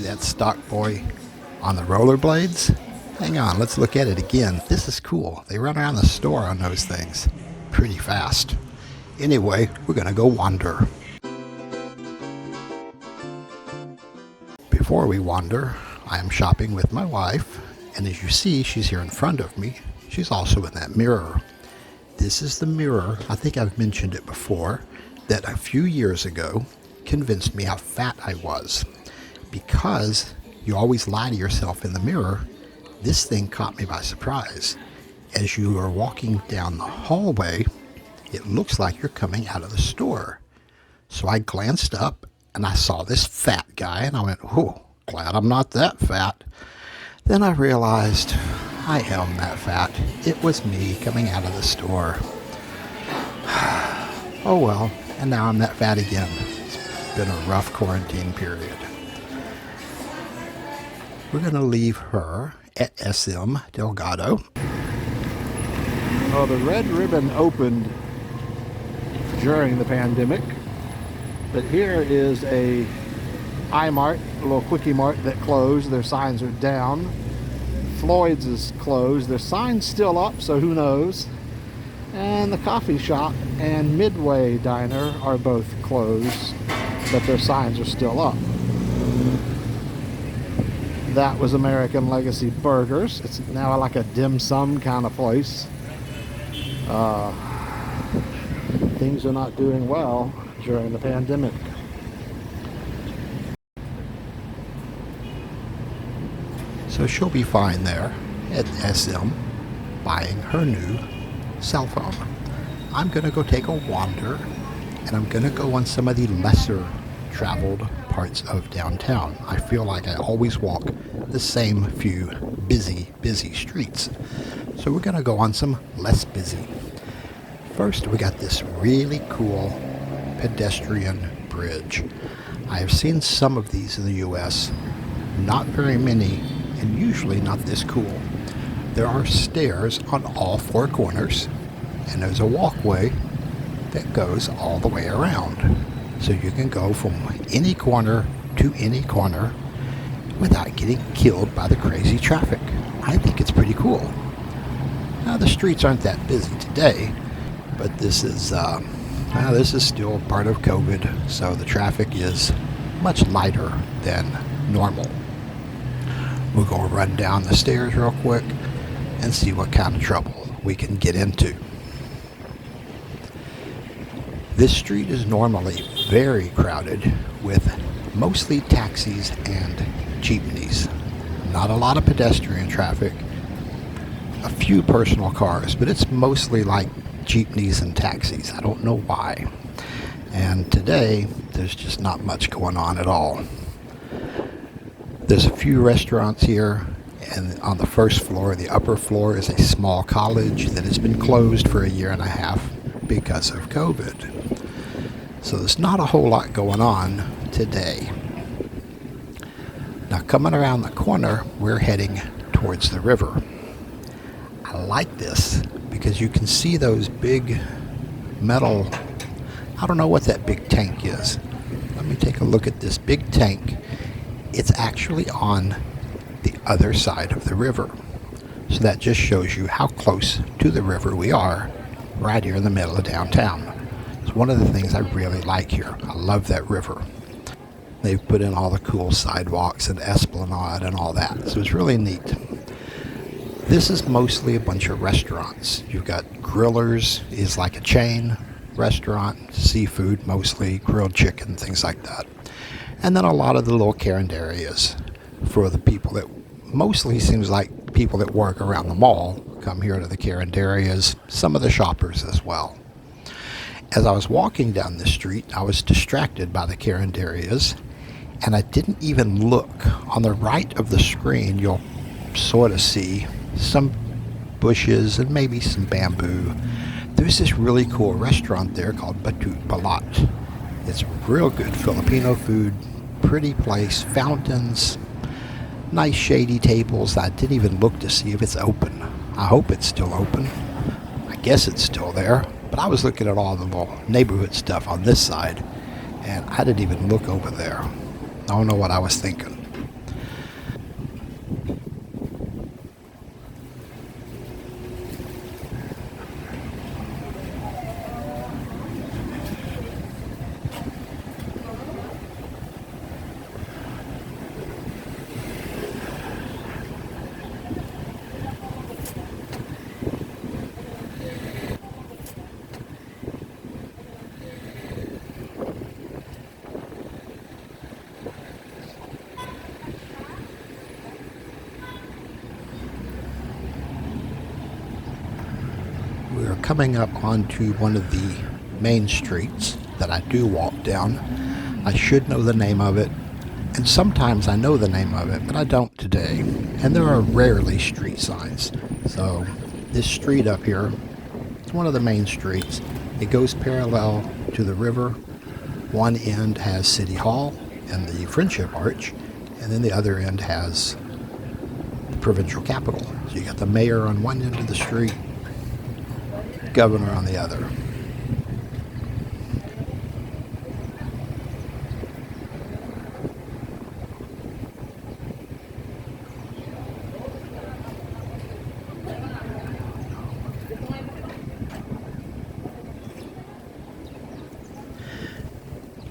that stock boy on the rollerblades? Hang on, let's look at it again. This is cool. They run around the store on those things pretty fast. Anyway, we're gonna go wander. Before we wander, I am shopping with my wife, and as you see, she's here in front of me. She's also in that mirror. This is the mirror, I think I've mentioned it before, that a few years ago convinced me how fat I was. Because you always lie to yourself in the mirror, this thing caught me by surprise. As you are walking down the hallway, it looks like you're coming out of the store. So I glanced up and I saw this fat guy and I went, oh, glad I'm not that fat. Then I realized I am that fat. It was me coming out of the store. Oh well, and now I'm that fat again. It's been a rough quarantine period. We're going to leave her at SM Delgado. Oh, the Red Ribbon opened during the pandemic, but here is a Mart, a little quickie mart that closed. Their signs are down. Floyd's is closed. Their sign's still up, so who knows. And the coffee shop and Midway Diner are both closed, but their signs are still up. That was American Legacy Burgers. It's now like a dim sum kind of place. Things are not doing well during the pandemic. So she'll be fine there at SM buying her new cell phone. I'm going to go take a wander, and I'm going to go on some of the lesser traveled parts of downtown. I feel like I always walk the same few busy streets. So we're going to go on some less busy. First, we got this really cool pedestrian bridge. I have seen some of these in the US, not very many, and usually not this cool. There are stairs on all four corners, and there's a walkway that goes all the way around. So you can go from any corner to any corner without getting killed by the crazy traffic. I think it's pretty cool. Now the streets aren't that busy today, but this is still part of COVID, so the traffic is much lighter than normal. We'll go run down the stairs real quick and see what kind of trouble we can get into. This street is normally very crowded with mostly taxis and jeepneys. Not a lot of pedestrian traffic, a few personal cars, but it's mostly like jeepneys and taxis. I don't know why. And today, there's just not much going on at all. There's a few restaurants here, and on the first floor, the upper floor, is a small college that has been closed for a year and a half because of COVID. So there's not a whole lot going on today. Now coming around the corner, we're heading towards the river. I like this because you can see those big metal, I don't know what that big tank is. Let me take a look at this big tank. It's actually on the other side of the river. So that just shows you how close to the river we are, right here in the middle of downtown. It's one of the things I really like here. I love that river. They've put in all the cool sidewalks and esplanade and all that, so it's really neat. This is mostly a bunch of restaurants. You've got Grillers, is like a chain restaurant, seafood mostly, grilled chicken, things like that. And then a lot of the little carrot areas for the people that mostly seems like people that work around the mall come here to the carrot areas, some of the shoppers as well. As I was walking down the street, I was distracted by the carrot areas, and I didn't even look. On the right of the screen, you'll sort of see some bushes and maybe some bamboo. There's this really cool restaurant there called Batut Balat. It's real good Filipino food, pretty place, fountains, nice shady tables. I didn't even look to see if it's open. I hope it's still open. I guess it's still there, but I was looking at all the little neighborhood stuff on this side, and I didn't even look over there. I don't know what I was thinking. coming up onto one of the main streets that I do walk down. I should know the name of it, and sometimes I know the name of it, but I don't today. And there are rarely street signs. So this street up here, it's one of the main streets. It goes parallel to the river. One end has City Hall and the Friendship Arch, and then the other end has the provincial capital. So you got the mayor on one end of the street, governor on the other.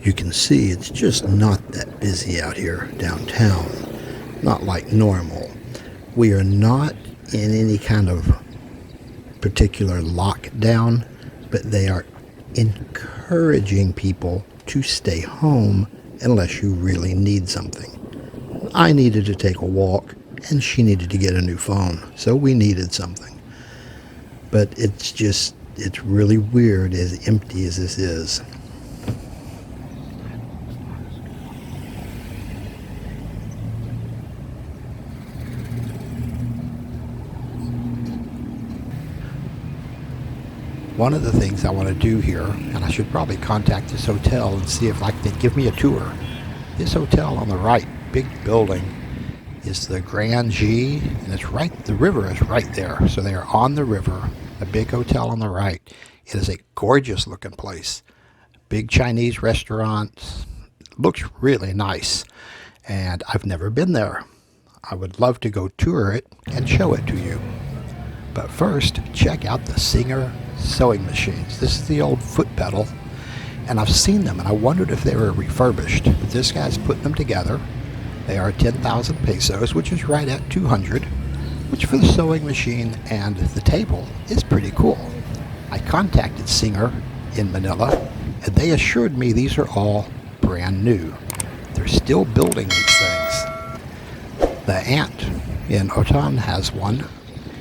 You can see it's just not that busy out here downtown, not like normal. We are not in any kind of particular lockdown, but they are encouraging people to stay home unless you really need something. I needed to take a walk, and she needed to get a new phone, so we needed something. But it's really weird, as empty as this is. One of the things I want to do here, and I should probably contact this hotel and see if they'd give me a tour. This hotel on the right, big building, is the Grand G, and it's right, the river is right there. So they are on the river, a big hotel on the right. It is a gorgeous looking place. Big Chinese restaurant, looks really nice. And I've never been there. I would love to go tour it and show it to you. But first, check out the Singer sewing machines. This is the old foot pedal, and I've seen them, and I wondered if they were refurbished. But this guy's putting them together. They are 10,000 pesos, which is right at 200, which for the sewing machine and the table is pretty cool. I contacted Singer in Manila, and they assured me these are all brand new. They're still building these things. The aunt in Otan has one.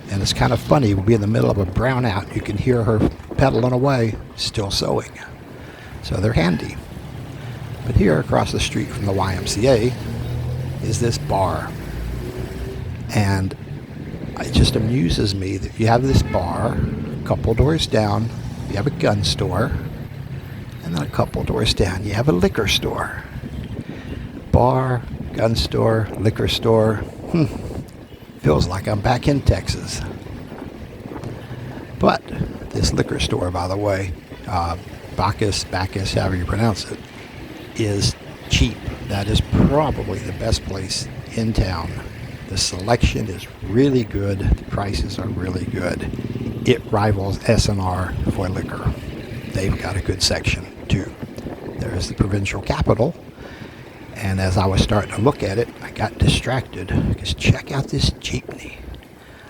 And it's kind of funny, we'll be in the middle of a brownout. You can hear her pedaling away, still sewing. So they're handy. But here across the street from the YMCA is this bar. And it just amuses me that you have this bar, a couple doors down, you have a gun store, and then a couple doors down, you have a liquor store. Bar, gun store, liquor store. Feels like I'm back in Texas. But this liquor store, by the way, Bacchus, however you pronounce it, is cheap. That is probably the best place in town. The selection is really good. The prices are really good. It rivals S&R for liquor. They've got a good section too. There's the provincial capital. And as I was starting to look at it, I got distracted because check out this jeepney.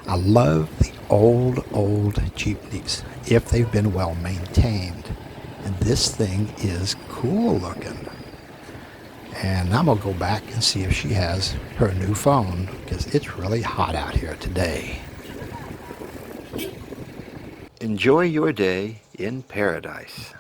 I love the old jeepneys if they've been well maintained. And this thing is cool looking. And I'm going to go back and see if she has her new phone because it's really hot out here today. Enjoy your day in paradise.